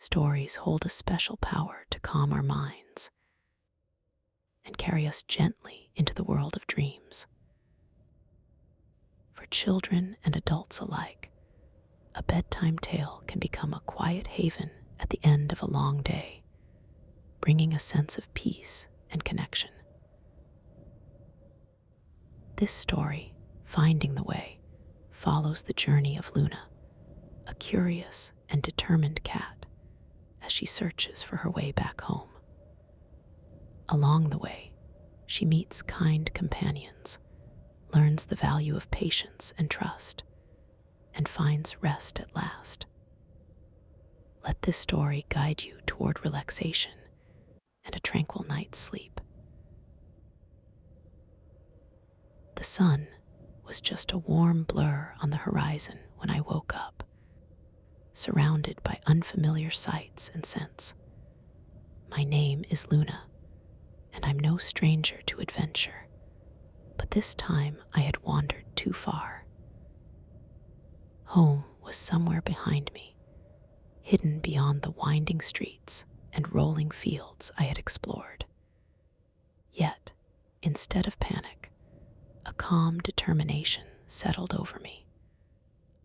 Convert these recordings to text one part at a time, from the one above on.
stories hold a special power to calm our minds and carry us gently into the world of dreams. For children and adults alike, a bedtime tale can become a quiet haven at the end of a long day, bringing a sense of peace and connection. This story, Finding the Way, follows the journey of Luna, a curious and determined cat, as she searches for her way back home. Along the way, she meets kind companions, learns the value of patience and trust, and finds rest at last. Let this story guide you toward relaxation and a tranquil night's sleep. The sun was just a warm blur on the horizon when I woke up, surrounded by unfamiliar sights and scents. My name is Luna, and I'm no stranger to adventure, but this time I had wandered too far. Home was somewhere behind me, hidden beyond the winding streets and rolling fields I had explored. Yet, instead of panic, a calm determination settled over me.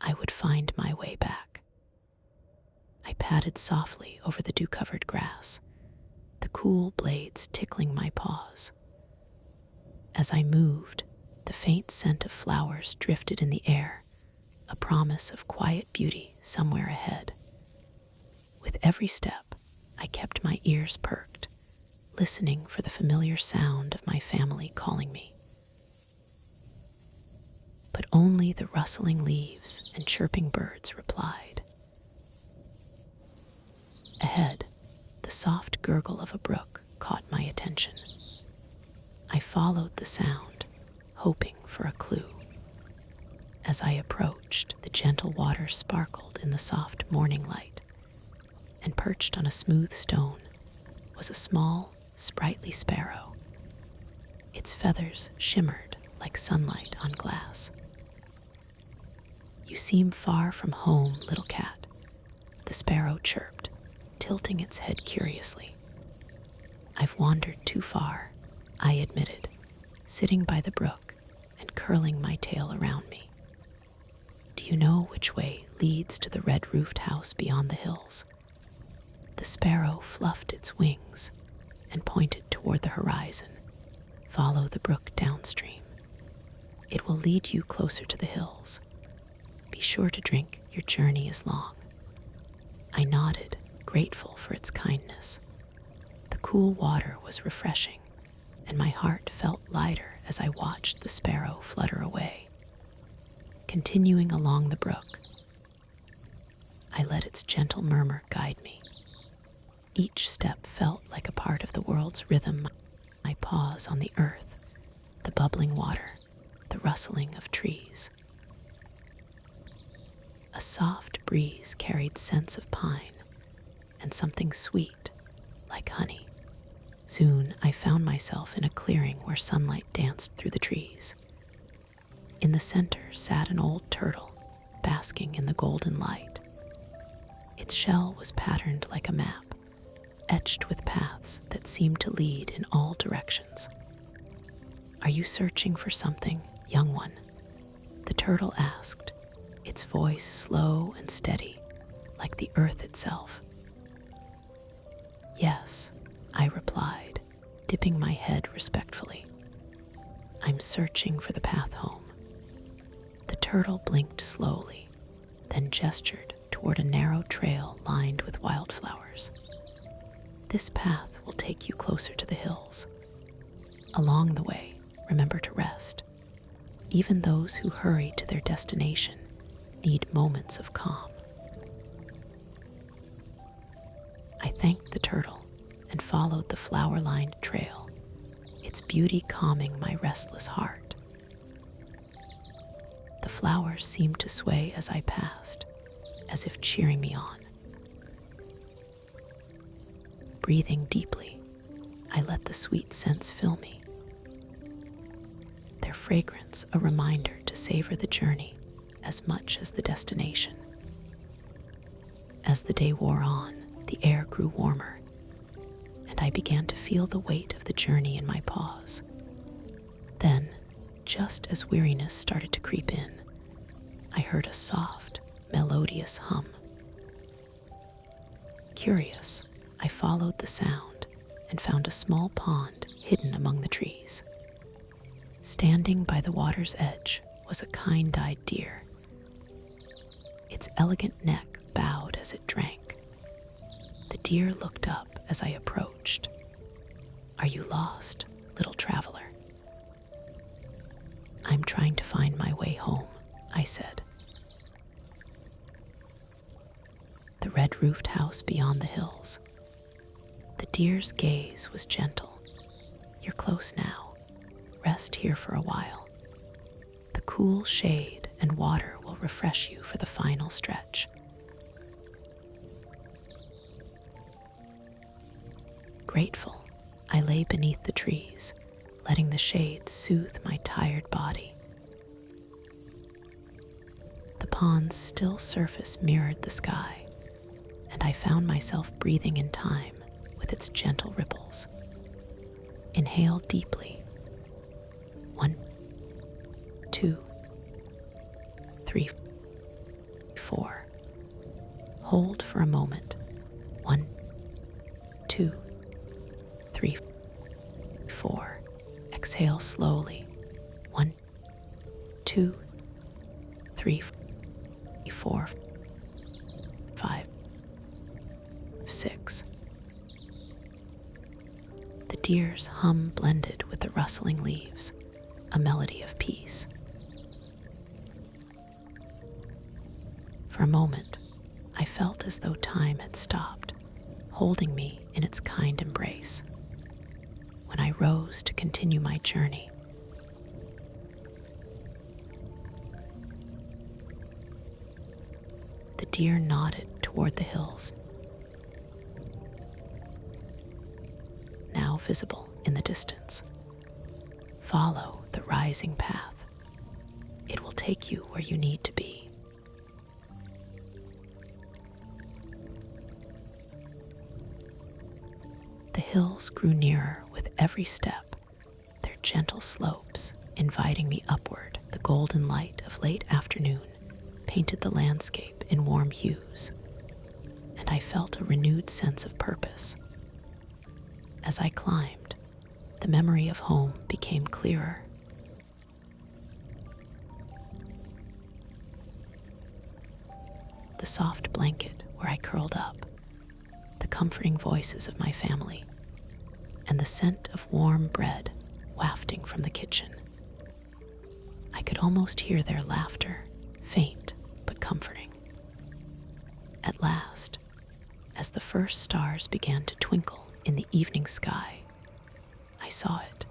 I would find my way back. I padded softly over the dew-covered grass, the cool blades tickling my paws. As I moved, the faint scent of flowers drifted in the air, a promise of quiet beauty somewhere ahead. With every step, I kept my ears perked, listening for the familiar sound of my family calling me. But only the rustling leaves and chirping birds replied. Ahead, the soft gurgle of a brook caught my attention. I followed the sound, hoping for a clue. As I approached, the gentle water sparkled in the soft morning light, and perched on a smooth stone was a small, sprightly sparrow. Its feathers shimmered like sunlight on glass. "You seem far from home, little cat," the sparrow chirped, tilting its head curiously. "I've wandered too far," I admitted, sitting by the brook and curling my tail around me. "Do you know which way leads to the red-roofed house beyond the hills?" The sparrow fluffed its wings and pointed toward the horizon. "Follow the brook downstream. It will lead you closer to the hills. Be sure to drink, your journey is long." I nodded, grateful for its kindness. The cool water was refreshing, and my heart felt lighter as I watched the sparrow flutter away. Continuing along the brook, I let its gentle murmur guide me. Each step felt like a part of the world's rhythm. My paws on the earth, the bubbling water, the rustling of trees. A soft breeze carried scents of pine and something sweet like honey. Soon I found myself in a clearing where sunlight danced through the trees. In the center sat an old turtle, basking in the golden light. Its shell was patterned like a map, etched with paths that seemed to lead in all directions. "Are you searching for something, young one?" the turtle asked, its voice slow and steady, like the earth itself. "Yes," I replied, dipping my head respectfully. "I'm searching for the path home." The turtle blinked slowly, then gestured toward a narrow trail lined with wildflowers. "This path will take you closer to the hills. Along the way, remember to rest. Even those who hurry to their destination need moments of calm." I thanked the turtle and followed the flower-lined trail, its beauty calming my restless heart. The flowers seemed to sway as I passed, as if cheering me on. Breathing deeply, I let the sweet scents fill me, their fragrance a reminder to savor the journey as much as the destination. As the day wore on, the grew warmer, and I began to feel the weight of the journey in my paws. Then, just as weariness started to creep in, I heard a soft, melodious hum. Curious, I followed the sound and found a small pond hidden among the trees. Standing by the water's edge was a kind-eyed deer. Its elegant neck bowed as it drank. The deer looked up as I approached. "Are you lost, little traveler?" "I'm trying to find my way home," I said. The red-roofed house beyond the hills. The deer's gaze was gentle. "You're close now. Rest here for a while. The cool shade and water will refresh you for the final stretch." Grateful, I lay beneath the trees, letting the shade soothe my tired body. The pond's still surface mirrored the sky, and I found myself breathing in time with its gentle ripples. Inhale deeply. 1, 2, 3, 4. Hold for a moment. 1, 2, 3, 4. Exhale slowly. 1, 2, 3, 4, 5, 6. The deer's hum blended with the rustling leaves, a melody of peace. For a moment, I felt as though time had stopped, holding me in its kind embrace. When I rose to continue my journey, the deer nodded toward the hills, now visible in the distance. Follow the rising path. It will take you where you need to be. The hills grew nearer with every step, their gentle slopes inviting me upward. The golden light of late afternoon painted the landscape in warm hues, and I felt a renewed sense of purpose. As I climbed, the memory of home became clearer. The soft blanket where I curled up, the comforting voices of my family, and the scent of warm bread wafting from the kitchen. I could almost hear their laughter, faint but comforting. At last, as the first stars began to twinkle in the evening sky, I saw it,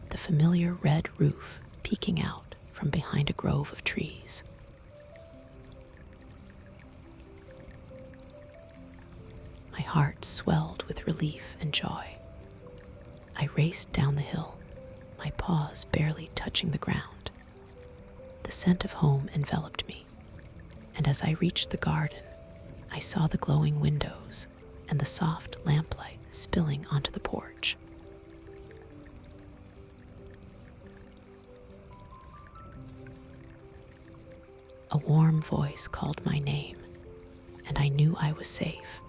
the familiar red roof peeking out from behind a grove of trees. My heart swelled with relief and joy. I raced down the hill, my paws barely touching the ground. The scent of home enveloped me, and as I reached the garden, I saw the glowing windows and the soft lamplight spilling onto the porch. A warm voice called my name, and I knew I was safe.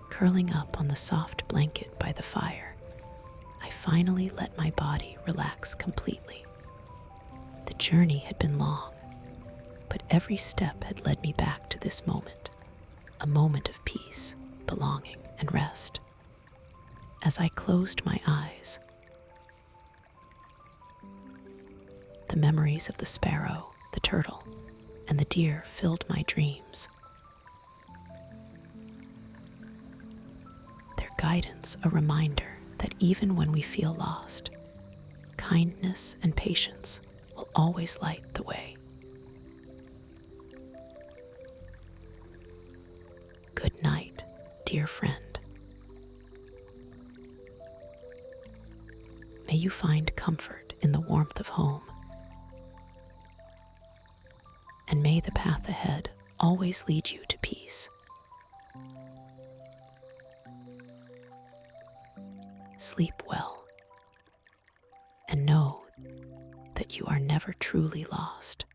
Curling up on the soft blanket by the fire, I finally let my body relax completely. The journey had been long, but every step had led me back to this moment, a moment of peace, belonging, and rest. As I closed my eyes, the memories of the sparrow, the turtle, and the deer filled my dreams. Their guidance a reminder that even when we feel lost, kindness and patience will always light the way. Good night, dear friend. May you find comfort in the warmth of home and may the path ahead always lead you to peace. Sleep well, and know that you are never truly lost.